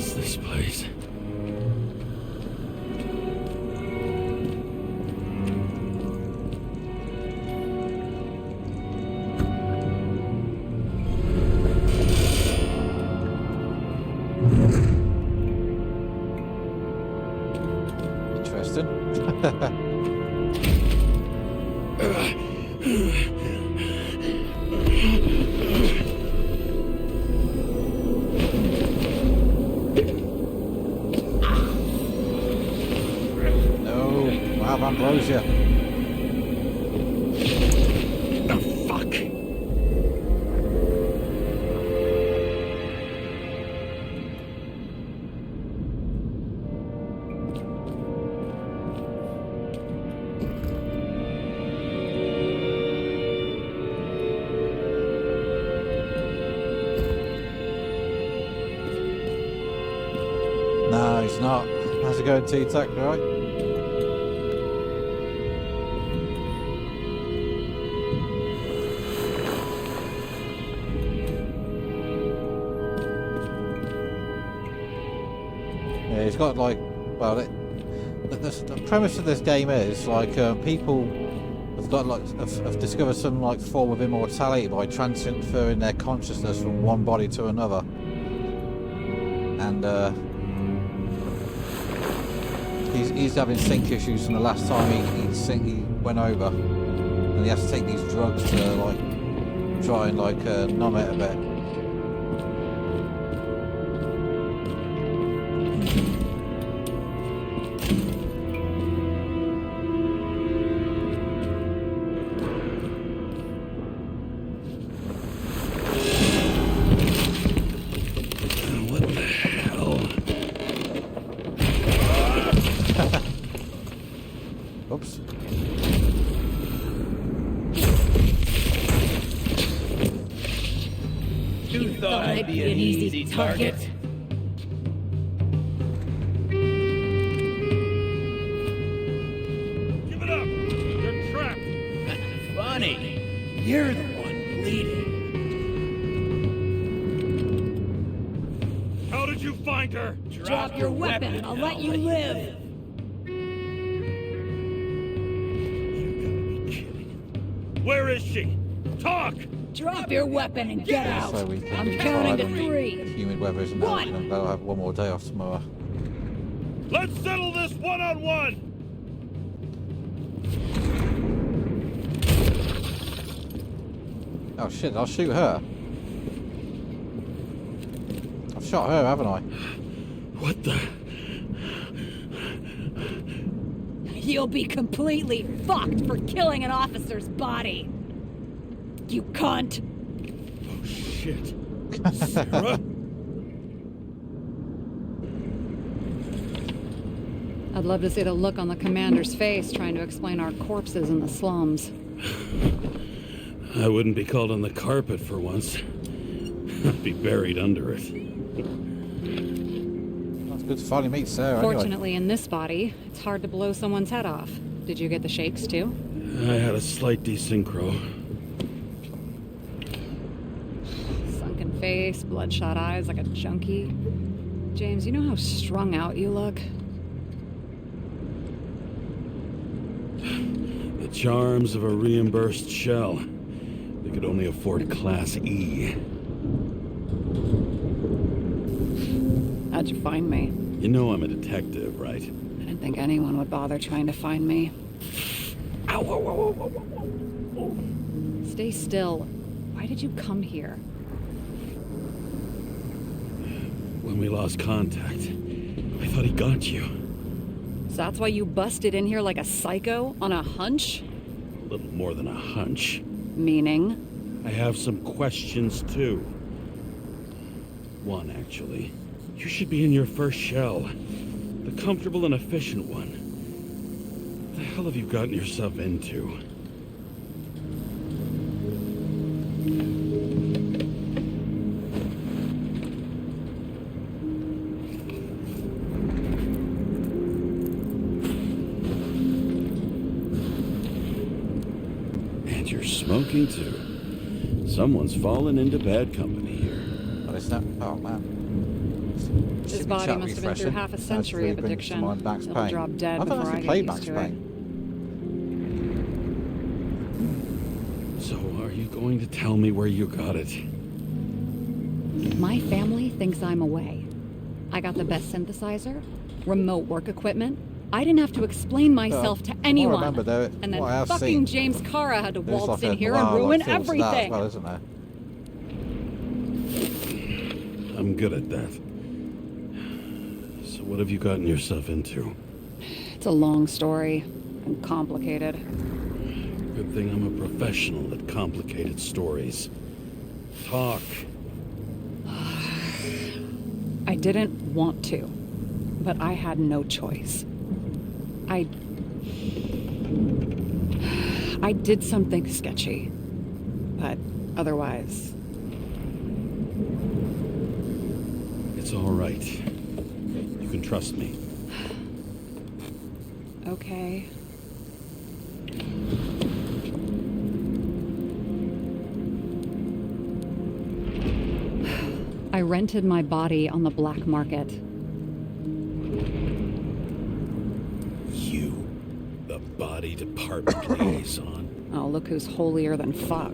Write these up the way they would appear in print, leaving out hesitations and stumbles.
is this place? Interesting. No, I have ambrosia. Oh, fuck. No, he's not. How's it going, T-Tech, right? Yeah, he's got like, well, the premise of this game is like people have got like have discovered some like form of immortality by transferring their consciousness from one body to another, and he's having sync issues from the last time he went over, and he has to take these drugs to like try and like numb it a bit. Oops. You thought I'd be an easy target? Give it up! You're trapped! Funny. You're the one bleeding. How did you find her? Drop your weapon and I'll let you live. Where is she? Talk! Drop your weapon and get out. So we can I'm counting to decide three. if humid weather isn't out, and they'll have one more day off tomorrow. Let's settle this one-on-one! Oh shit, I'll shoot her. I've shot her, haven't I? What the? You'll be completely fucked for killing an officer's body. You cunt. Oh, shit. Sarah? I'd love to see the look on the commander's face trying to explain our corpses in the slums. I wouldn't be called on the carpet for once. I'd be buried under it. That's good to finally meet Sarah. Fortunately, in this body, it's hard to blow someone's head off. Did you get the shakes too? I had a slight desynchro. Sunken face, bloodshot eyes like a junkie. James, you know how strung out you look? The charms of a reimbursed shell. They could only afford Class E. How'd you find me? You know I'm a detective, right? I didn't think anyone would bother trying to find me. Ow, ow, ow, ow, ow, ow. Stay still. Why did you come here? When we lost contact, I thought he got you. So that's why you busted in here like a psycho on a hunch? A little more than a hunch. Meaning? I have some questions, too. One, actually. You should be in your first shell. The comfortable and efficient one. What the hell have you gotten yourself into? And you're smoking, too. Someone's fallen into bad company here. But it's not. Oh man. Massively His body chat must have been through refreshing. half a Adds century of 3 brings to addiction. mind Max He'll Payne. drop dead I don't before I actually play get Max used to it. Payne. So, are you going to tell me where you got it? My family thinks I'm away. I got the best synthesizer, remote work equipment. I didn't have to explain myself to From what I anyone. remember, there, And then what I have fucking seen, James Cara had to there's waltz like in a here noir, and ruin like, feel to that as everything. well, isn't there? I'm good at that. So, what have you gotten yourself into? It's a long story and complicated. Good thing I'm a professional at complicated stories. Talk. I didn't want to, but I had no choice. I did something sketchy, but otherwise, It's all right. You can trust me. okay. I rented my body on the black market. You, the body department liaison. Oh, look who's holier than fuck.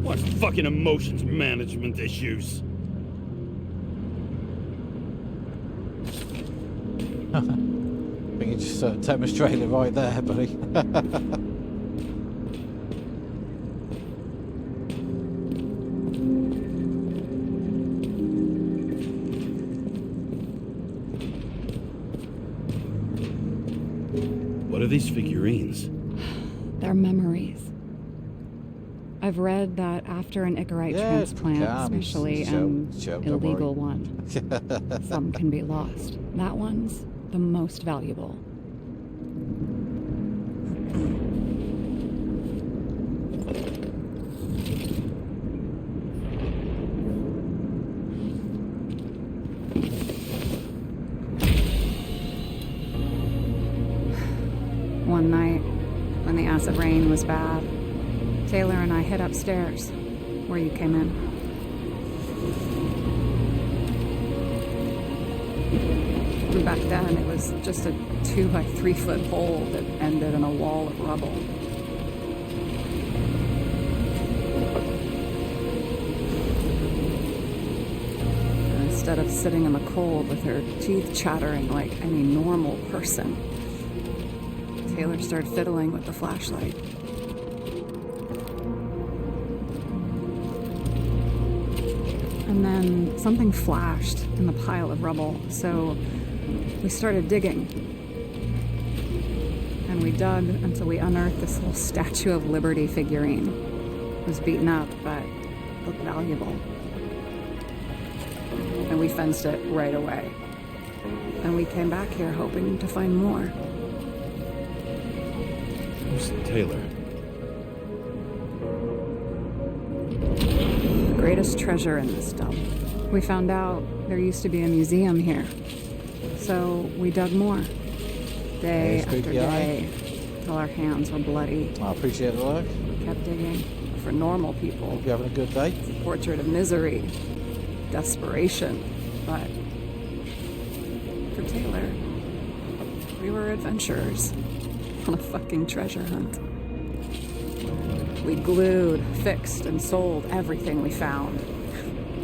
What fucking emotions management issues? I think you just demonstrated it right there, buddy. What are these figurines? They're memories. I've read that after an Icarite Yeah, it's transplant, pretty calm. especially Chill, an chill, don't worry. illegal one, some can be lost. That one's the most valuable. One night, when the acid rain was bad, Taylor and I hid upstairs, where you came in. And back then, it was just a 2 by 3 foot hole that ended in a wall of rubble. And instead of sitting in the cold with her teeth chattering like any normal person, Taylor started fiddling with the flashlight. And then something flashed in the pile of rubble, so we started digging. And we dug until we unearthed this little Statue of Liberty figurine. It was beaten up, but looked valuable. And we fenced it right away. And we came back here hoping to find more. Who's Taylor? The greatest treasure in this dump. We found out there used to be a museum here. So we dug more. Day Hey, after spooky eye. day, till our hands were bloody. I appreciate the work. We kept digging. For normal people, Hope you're having a good day. it's a portrait of misery, desperation. But for Taylor, we were adventurers on a fucking treasure hunt. We glued, fixed, and sold everything we found.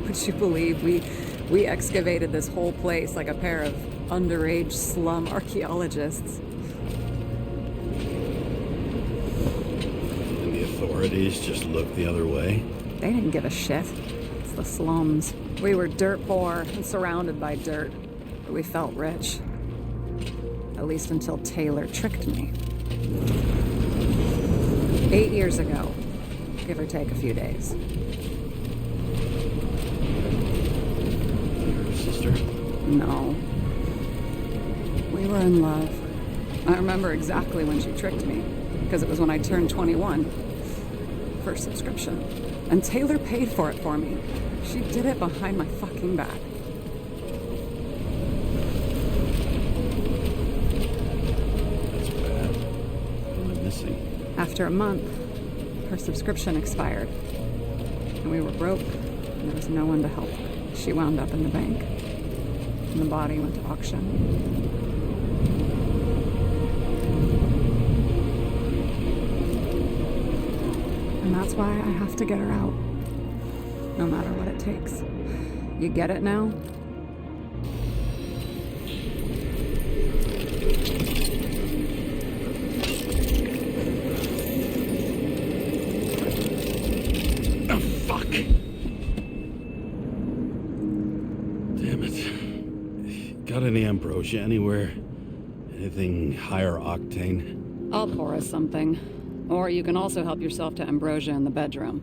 Would you believe we excavated this whole place like a pair of underage slum archaeologists? And the authorities just look the other way? They didn't give a shit. It's the slums. We were dirt poor and surrounded by dirt, but we felt rich. At least until Taylor tricked me. 8 years ago, give or take a few days. sister? No. We were in love. I remember exactly when she tricked me, because it was when I turned 21. First subscription. And Taylor paid for it for me. She did it behind my fucking back. That's bad. What am I missing? After a month, her subscription expired. And we were broke, and there was no one to help. She wound up in the bank. And the body went to auction. And that's why I have to get her out. No matter what it takes. You get it now? Oh, fuck! Damn it. Got any ambrosia anywhere? Anything higher octane? I'll pour us something. Or you can also help yourself to ambrosia in the bedroom.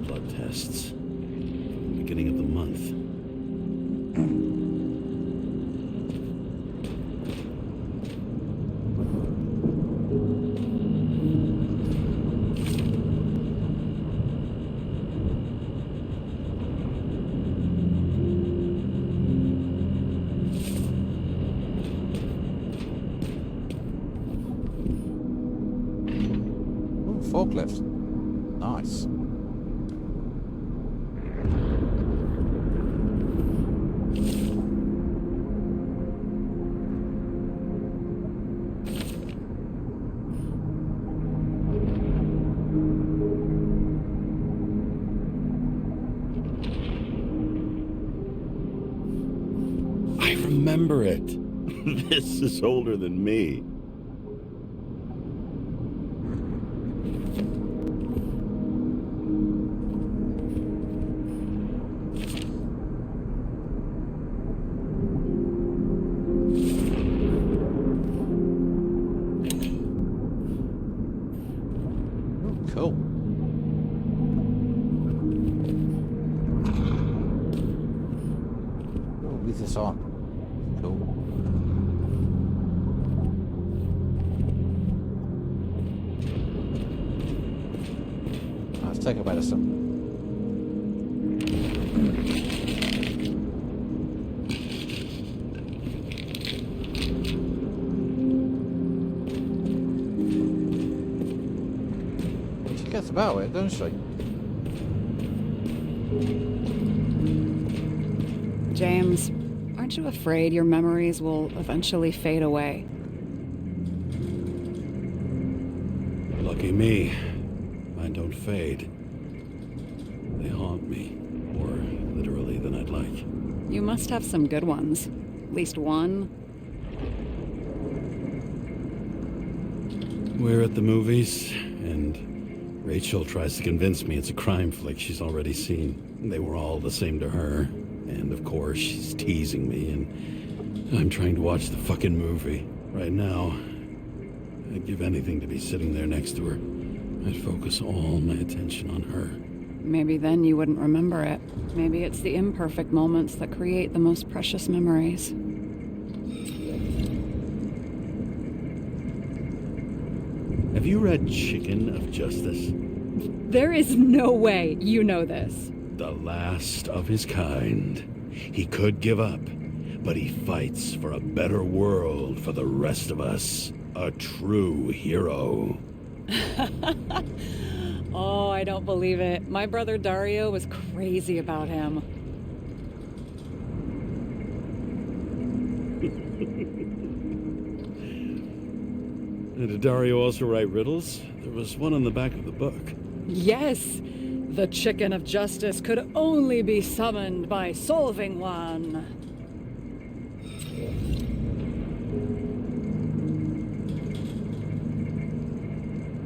Blood tests. Beginning of the month. Ooh, forklift. Nice. I remember it. This is older than me. Ooh, cool. Ooh, leave this on. Cool. Let's take a medicine. She gets about it, doesn't she? James, aren't you afraid your memories will eventually fade away? Lucky me. Mine don't fade. They haunt me. More literally than I'd like. You must have some good ones. At least one. We're at the movies, and Rachel tries to convince me it's a crime flick she's already seen. They were all the same to her. And of course, she's teasing me, and I'm trying to watch the fucking movie. Right now, I'd give anything to be sitting there next to her. I'd focus all my attention on her. Maybe then you wouldn't remember it. Maybe it's the imperfect moments that create the most precious memories. Have you read Chicken of Justice? There is no way you know this. The last of his kind. He could give up, but he fights for a better world for the rest of us. A true hero. Oh, I don't believe it. My brother Dario was crazy about him. And did Dario also write riddles? There was one on the back of the book. Yes, the Chicken of Justice could only be summoned by solving one.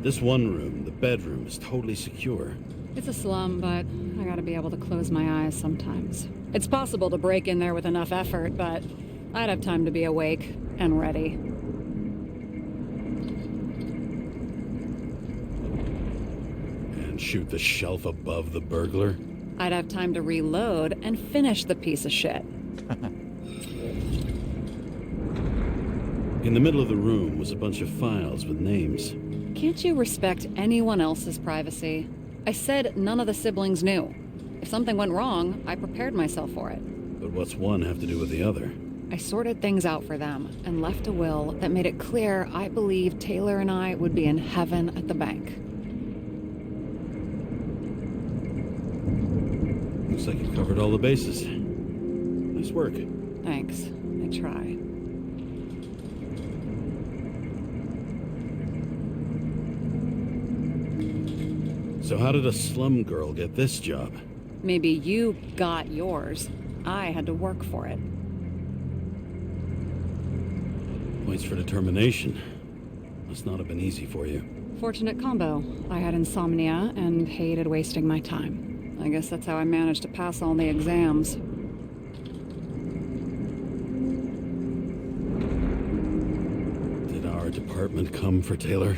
This one room, the bedroom, is totally secure. It's a slum, but I gotta be able to close my eyes sometimes. It's possible to break in there with enough effort, but I'd have time to be awake and ready. And shoot the shelf above the burglar? I'd have time to reload and finish the piece of shit. In the middle of the room was a bunch of files with names. Can't you respect anyone else's privacy? I said none of the siblings knew. If something went wrong, I prepared myself for it. But what's one have to do with the other? I sorted things out for them and left a will that made it clear I believed Taylor and I would be in heaven at the bank. Looks like you covered all the bases. Nice work. Thanks. I try. So how did a slum girl get this job? Maybe you got yours. I had to work for it. Points for determination. Must not have been easy for you. Fortunate combo. I had insomnia and hated wasting my time. I guess that's how I managed to pass all the exams. Did our department come for Taylor?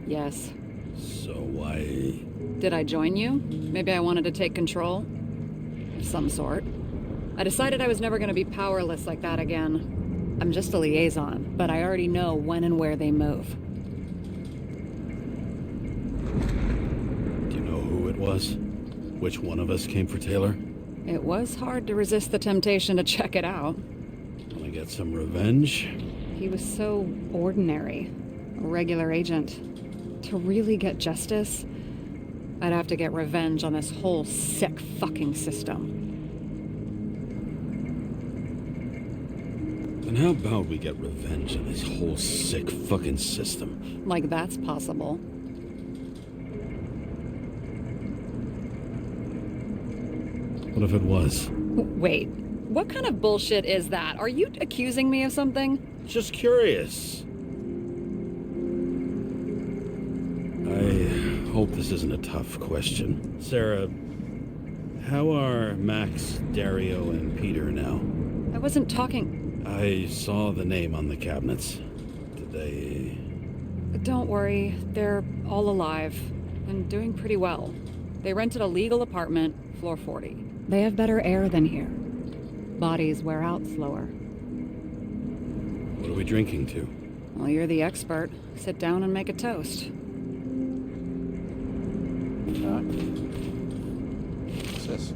Yes. So why... Did I join you? Maybe I wanted to take control? Of some sort. I decided I was never going to be powerless like that again. I'm just a liaison, but I already know when and where they move. Do you know who it was? Which one of us came for Taylor? It was hard to resist the temptation to check it out. Wanna get some revenge? He was so ordinary. A regular agent. To really get justice, I'd have to get revenge on this whole sick fucking system. And how about we get revenge on this whole sick fucking system? Like that's possible. What if it was? Wait, what kind of bullshit is that? Are you accusing me of something? Just curious. I hope this isn't a tough question. Sarah, how are Max, Dario, and Peter now? I wasn't talking... I saw the name on the cabinets. Did they... Don't worry, they're all alive and doing pretty well. They rented a legal apartment, floor 40. They have better air than here. Bodies wear out slower. What are we drinking to? Well, you're the expert. Sit down and make a toast. Alright. What's this?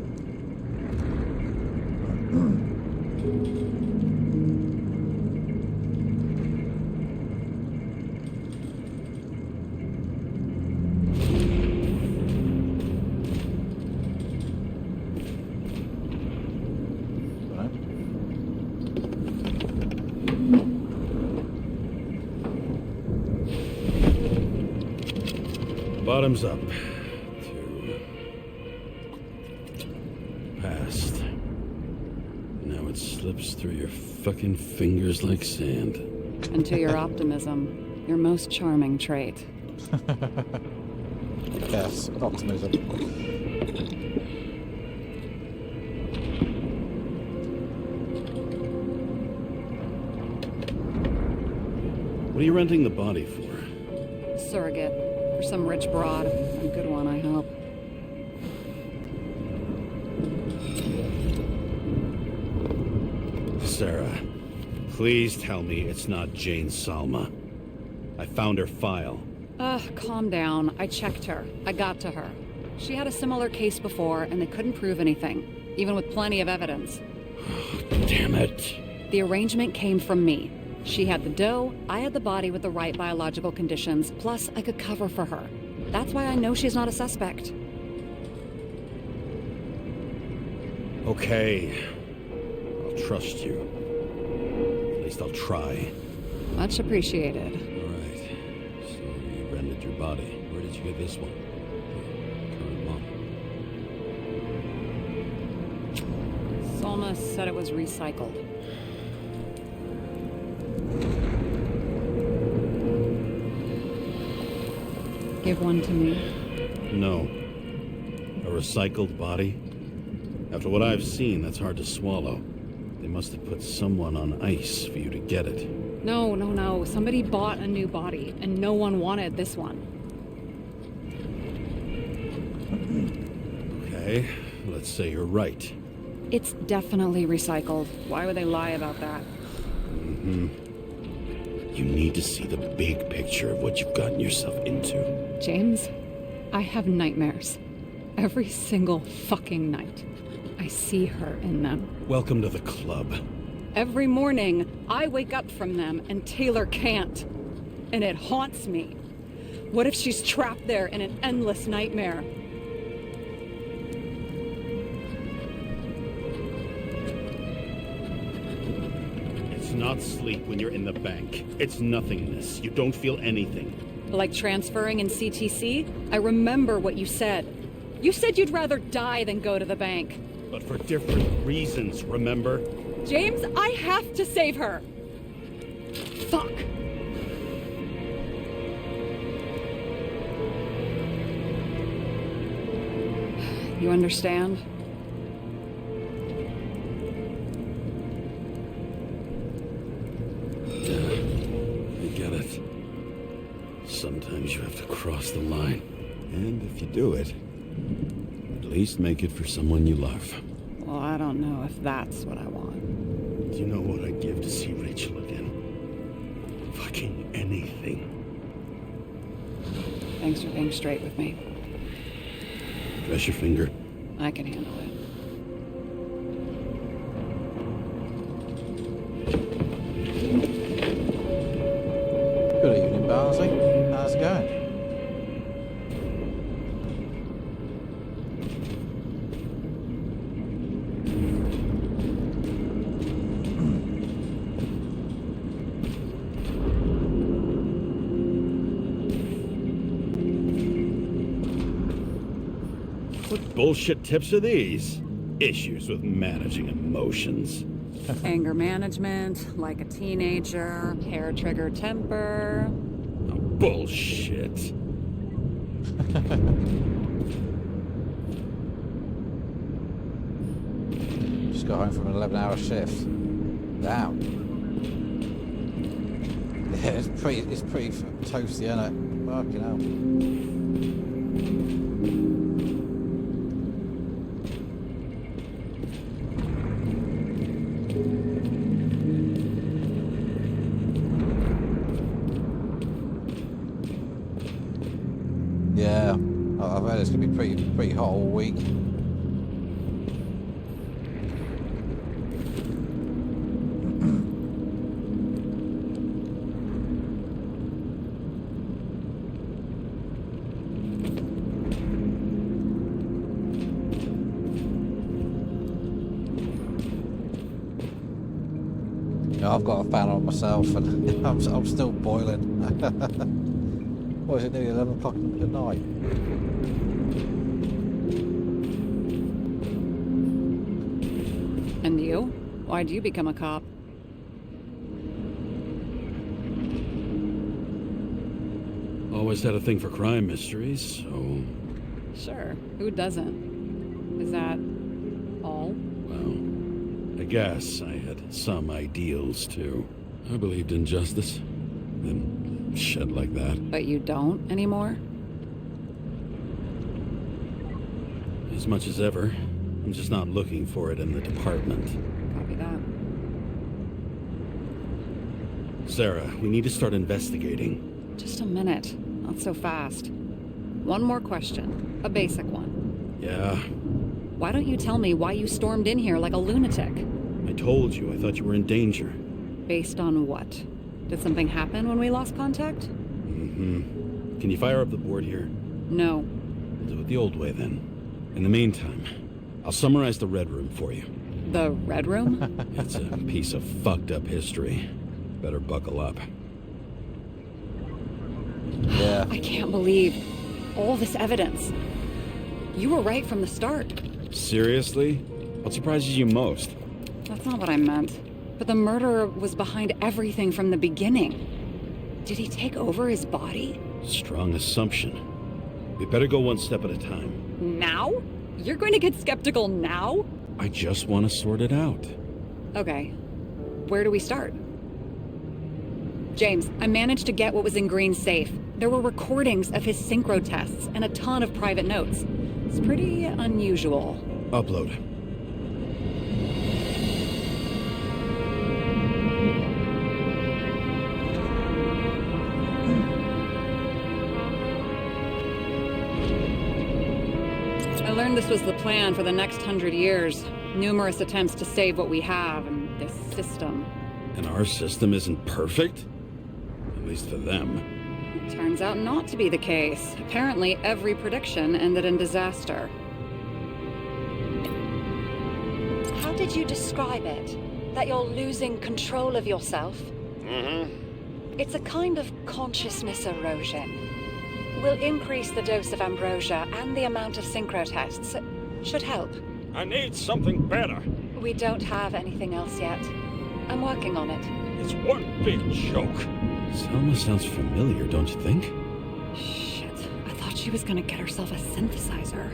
Bottoms up. To past. Now it slips through your fucking fingers like sand. And to your optimism, your most charming trait. Yes, optimism. What are you renting the body for? Surrogate. For some rich broad. A good one, I hope. Sarah, please tell me it's not Jane Salma. I found her file. Calm down. I checked her. I got to her. She had a similar case before, and they couldn't prove anything, even with plenty of evidence. Damn it. The arrangement came from me. She had the dough, I had the body with the right biological conditions, plus I could cover for her. That's why I know she's not a suspect. Okay. I'll trust you. At least I'll try. Much appreciated. All right. So you rented your body. Where did you get this one? Your current mom. Salma said it was recycled. Give one to me. No. A recycled body? After what I've seen, that's hard to swallow. They must have put someone on ice for you to get it. No, no, no. Somebody bought a new body, and no one wanted this one. Okay, let's say you're right. It's definitely recycled. Why would they lie about that? You need to see the big picture of what you've gotten yourself into. James, I have nightmares. Every single fucking night. I see her in them. Welcome to the club. Every morning, I wake up from them and Taylor can't. And it haunts me. What if she's trapped there in an endless nightmare? It's not sleep when you're in the bank. It's nothingness. You don't feel anything. Like transferring in CTC? I remember what you said. You said you'd rather die than go to the bank. But for different reasons, remember? James, I have to save her. Fuck. You understand? I get it. Sometimes you have to cross the line. And if you do it, at least make it for someone you love. Well, I don't know if that's what I want. Do you know what I'd give to see Rachel again? Fucking anything. Thanks for being straight with me. Press your finger. I can handle it. Good evening, Barnsley. How's it going? What bullshit tips are these? Issues with managing emotions. Anger management, like a teenager, hair trigger temper. Oh, bullshit. Just got home from an 11-hour shift. Damn. Yeah, it's pretty toasty, isn't it? Fucking hell. Yeah, I've heard it's gonna be pretty hot all week. Yeah, I've got a fan on myself, and I'm still boiling. What is it, nearly 11 o'clock at night? And you? Why'd you become a cop? Always had a thing for crime mysteries, so... Sure, who doesn't? Is that all? Well, I guess I had some ideals, too. I believed in justice. Then shit like that. But you don't anymore? As much as ever. I'm just not looking for it in the department. Copy that. Sarah, we need to start investigating. Just a minute. Not so fast. One more question. A basic one. Yeah, Why don't you tell me why you stormed in here like a lunatic? I told you. I thought you were in danger. Based on what? Did something happen when we lost contact? Mm-hmm. Can you fire up the board here? No. We'll do it the old way, then. In the meantime, I'll summarize the Red Room for you. The Red Room? It's a piece of fucked up history. Better buckle up. Yeah. I can't believe all this evidence. You were right from the start. Seriously? What surprises you most? That's not what I meant. But the murderer was behind everything from the beginning. Did he take over his body? Strong assumption. We better go one step at a time. Now? You're going to get skeptical now? I just want to sort it out. Okay. Where do we start? James, I managed to get what was in Green's safe. There were recordings of his synchro tests and a ton of private notes. It's pretty unusual. Upload. I learned this was the plan for the next 100 years. Numerous attempts to save what we have in this system. And our system isn't perfect? At least for them. Turns out not to be the case. Apparently, every prediction ended in disaster. How did you describe it? That you're losing control of yourself? It's a kind of consciousness erosion. We'll increase the dose of ambrosia and the amount of synchro tests. Should help. I need something better. We don't have anything else yet. I'm working on it. It's one big joke. Selma sounds familiar, don't you think? Shit, I thought she was gonna get herself a synthesizer.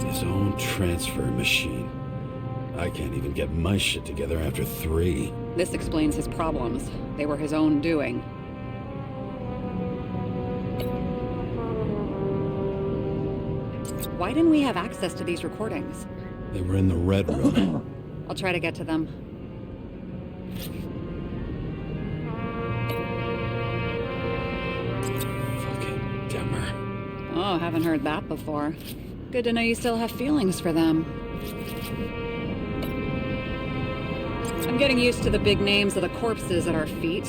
His own transfer machine. I can't even get my shit together after 3. This explains his problems. They were his own doing. Why didn't we have access to these recordings? They were in the Red Room. I'll try to get to them. Fucking Demmer. Oh, haven't heard that before. Good to know you still have feelings for them. I'm getting used to the big names of the corpses at our feet.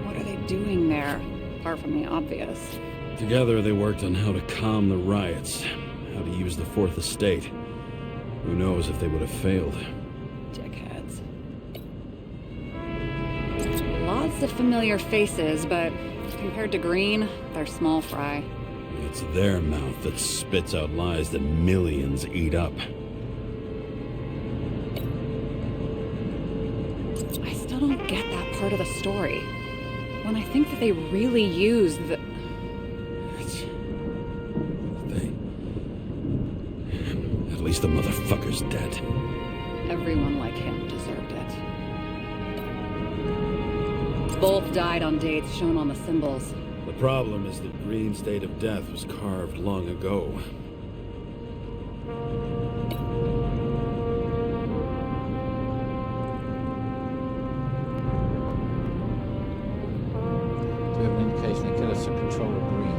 What are they doing there? Apart from the obvious. Together they worked on how to calm the riots, how to use the Fourth Estate. Who knows if they would have failed. Dickheads. Lots of familiar faces, but compared to Green, they're small fry. It's their mouth that spits out lies that millions eat up. I still don't get that part of the story. When I think that they really used the... At least the motherfucker's dead. Everyone like him deserved it. Both died on dates shown on the symbols. The problem is that Green's date of death was carved long ago. Do we have an indication the killer took control of Green?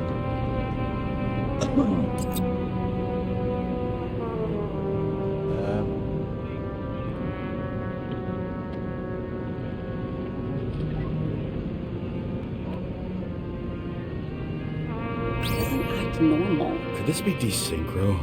Doesn't act normal. Could this be desynchro?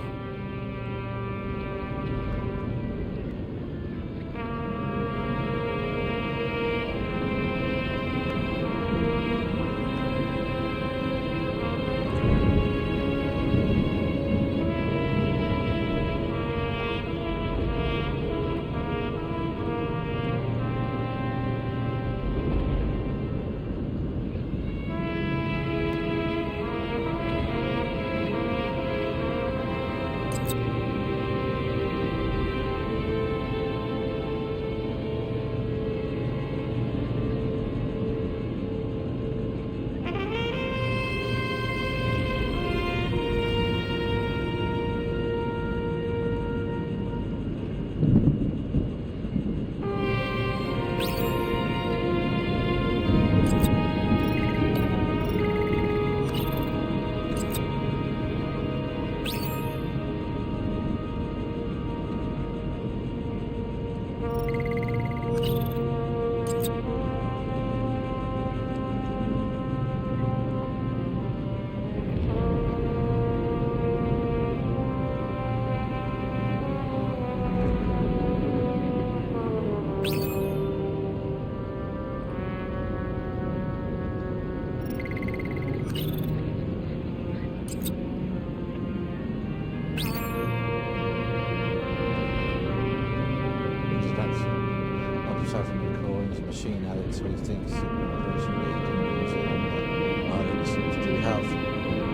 So he thinks civilization really didn't use it on the islands. Do you have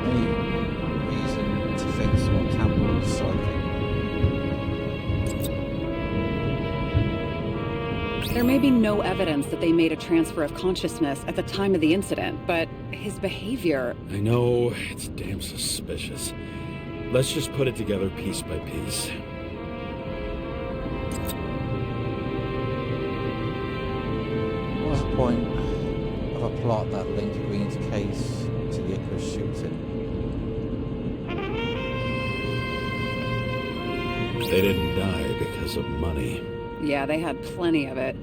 any reason to think what Campbell was psychic? There may be no evidence that they made a transfer of consciousness at the time of the incident, but his behavior... I know, it's damn suspicious. Let's just put it together piece by piece. What was the point of a plot that linked Green's case to the Icarus shooting? They didn't die because of money. Yeah, they had plenty of it.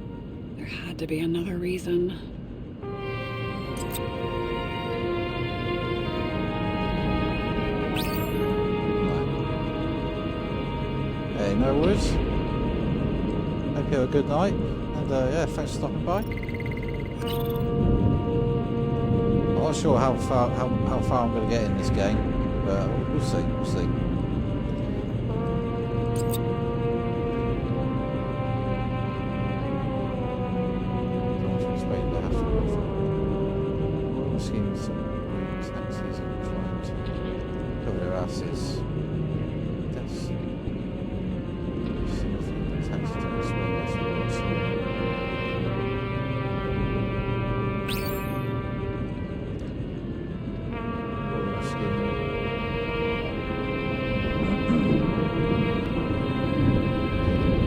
There had to be another reason. Hey, no worries. Hope you have a good night, and yeah, thanks for stopping by. I'm not sure how far I'm going to get in this game, but we'll see. We'll see. Taxes and trying to cover their asses. That's significant taxes don't explain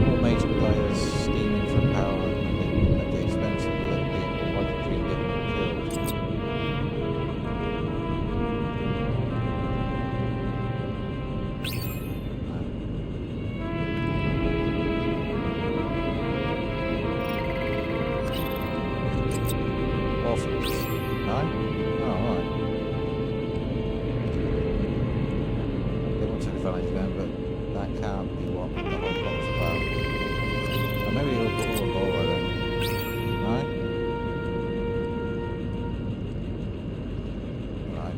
all major players scheming for power at the expense of the little people like Green getting killed. Orphans. No? Oh, alright. They want to take advantage of them, but that can't be what the whole plot's about. Or maybe they'll put all the Laura then. No? Right,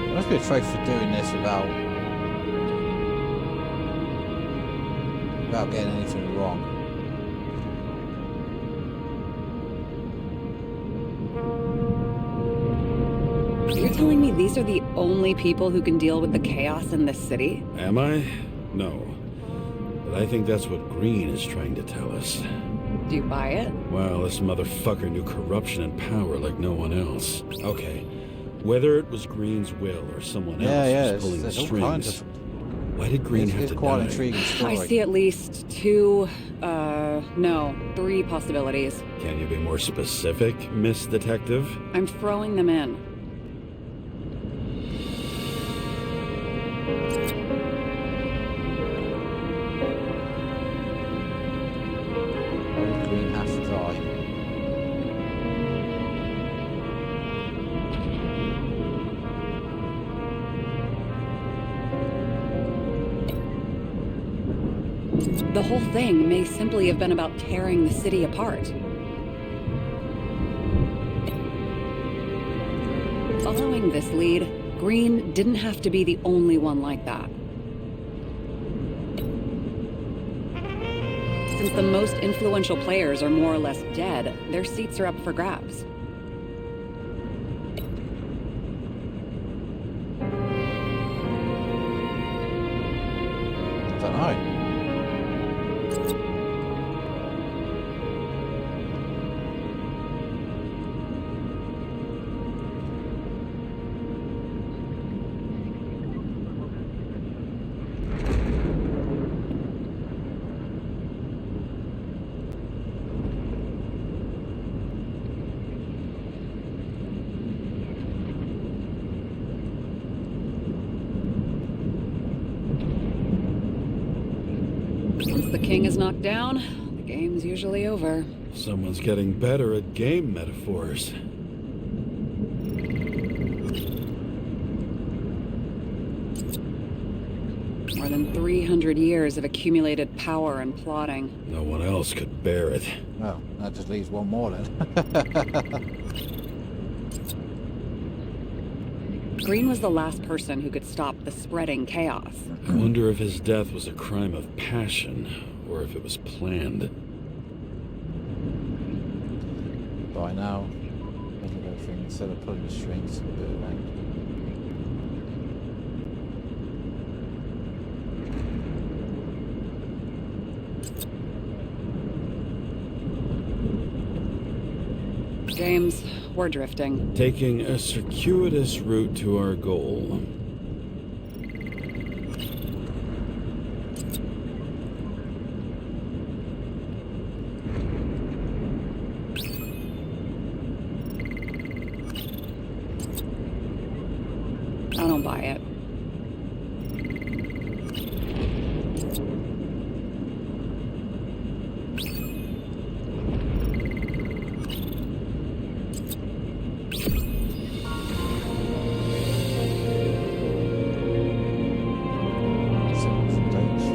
there must be a trophy for doing this without getting anything wrong. You're telling me these are the only people who can deal with the chaos in this city? Am I? No. But I think that's what Green is trying to tell us. Do you buy it? Well, this motherfucker knew corruption and power like no one else. Okay, whether it was Green's will or someone else was pulling the there's all kinds strings, of... why did Green have It's to quite die? an intriguing story. I see at least two, no, three possibilities. Can you be more specific, Miss Detective? I'm throwing them in. Why did Green have to die? The whole thing may simply have been about tearing the city apart. Following this lead, Green didn't have to be the only one like that. Since the most influential players are more or less dead, their seats are up for grabs. I don't know. Once the king is knocked down, the game's usually over. Someone's getting better at game metaphors. More than 300 years of accumulated power and plotting. No one else could bear it. Well, that just leaves one more then. Green was the last person who could stop the spreading chaos. I wonder if his death was a crime of passion, or if it was planned. by now. Maybe everything instead of pulling the strings to do it right. James, we're drifting. Taking a circuitous route to our goal. I don't buy it. Similar from dates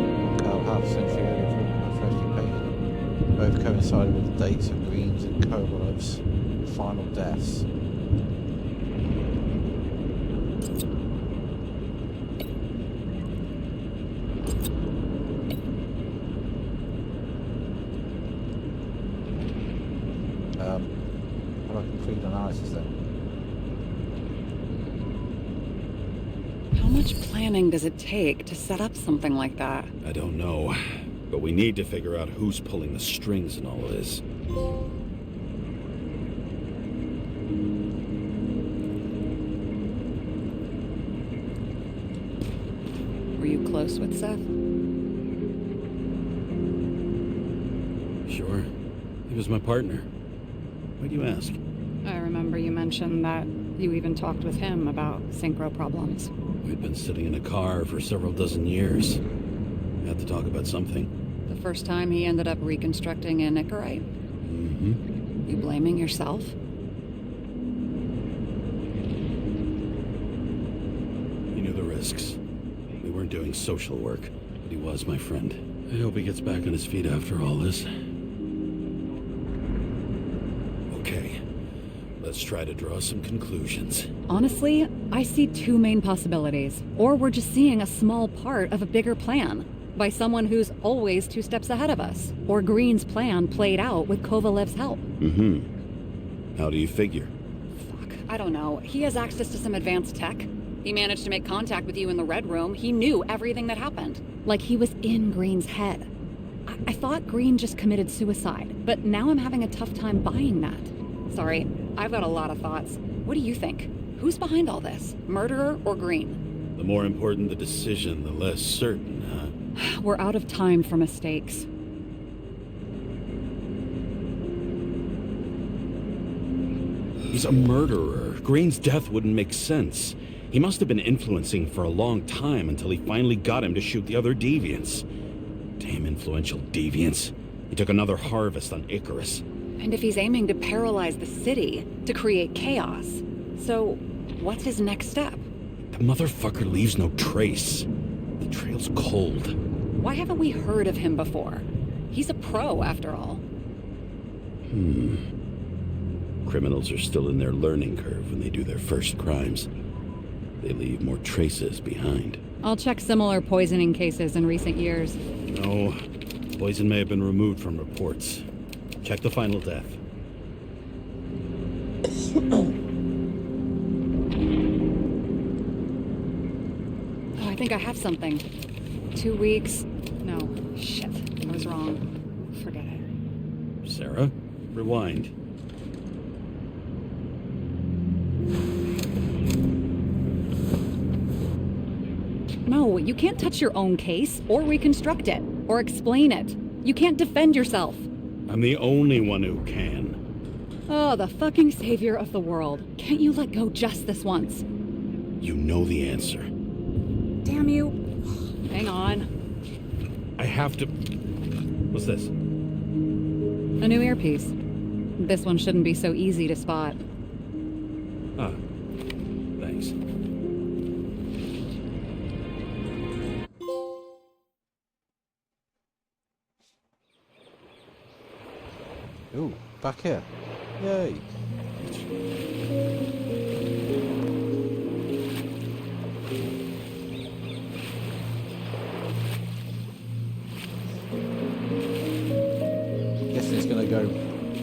about half a century earlier from when I first painted them. Both coincided with the dates of Green's and Kovalev's final deaths. Have a complete analysis then. How much planning does it take to set up something like that? I don't know, but we need to figure out who's pulling the strings in all of this. Were you close with Seth? Sure. He was my partner. Why do you ask? I remember you mentioned that you even talked with him about synchro problems. We'd been sitting in a car for several dozen years. Had to talk about something. The first time he ended up reconstructing a Nicorite? Mm-hmm. You blaming yourself? He knew the risks. We weren't doing social work, but he was my friend. I hope he gets back on his feet after all this. Okay, let's try to draw some conclusions. Honestly, I see two main possibilities. Or we're just seeing a small part of a bigger plan by someone who's always 2 steps ahead of us. Or Green's plan played out with Kovalev's help. Mm-hmm. How do you figure? Fuck, I don't know. He has access to some advanced tech. He managed to make contact with you in the Red Room. He knew everything that happened. Like he was in Green's head. I thought Green just committed suicide, but now I'm having a tough time buying that. Sorry, I've got a lot of thoughts. What do you think? Who's behind all this? Murderer or Green? The more important the decision, the less certain, huh? We're out of time for mistakes. He's a murderer. Green's death wouldn't make sense. He must have been influencing for a long time until he finally got him to shoot the other deviants. Damn influential deviants. He took another harvest on Icarus. And if he's aiming to paralyze the city, to create chaos, so what's his next step? The motherfucker leaves no trace. The trail's cold. Why haven't we heard of him before? He's a pro, after all. Criminals are still in their learning curve when they do their first crimes. They leave more traces behind. I'll check similar poisoning cases in recent years. No, poison may have been removed from reports. Check the final death. Oh, I think I have something. 2 weeks. No, shit. I was wrong. Forget it. Sarah, rewind. No, you can't touch your own case, or reconstruct it, or explain it. You can't defend yourself. I'm the only one who can. Oh, the fucking savior of the world. Can't you let go just this once? You know the answer. Damn you. Hang on. I have to... What's this? A new earpiece. This one shouldn't be so easy to spot. Ah, thanks. Ooh, back here. Yay. Guess it's gonna go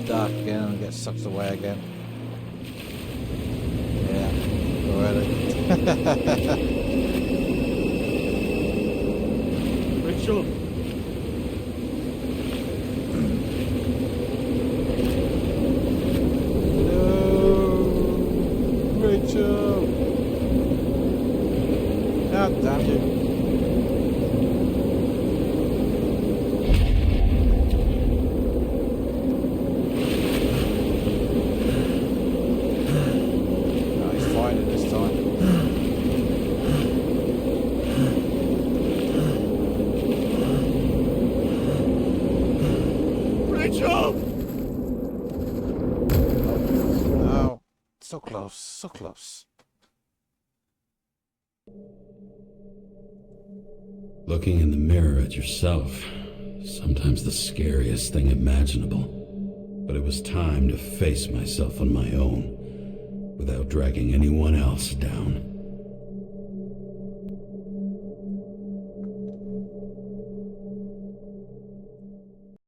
dark again and get sucked away again. Yeah, already. Rachel! No, Rachel. God damn you. Oh, he's fighting this time. Rachel! No. So close, so close. Looking in the mirror at yourself, sometimes the scariest thing imaginable. But it was time to face myself on my own, without dragging anyone else down.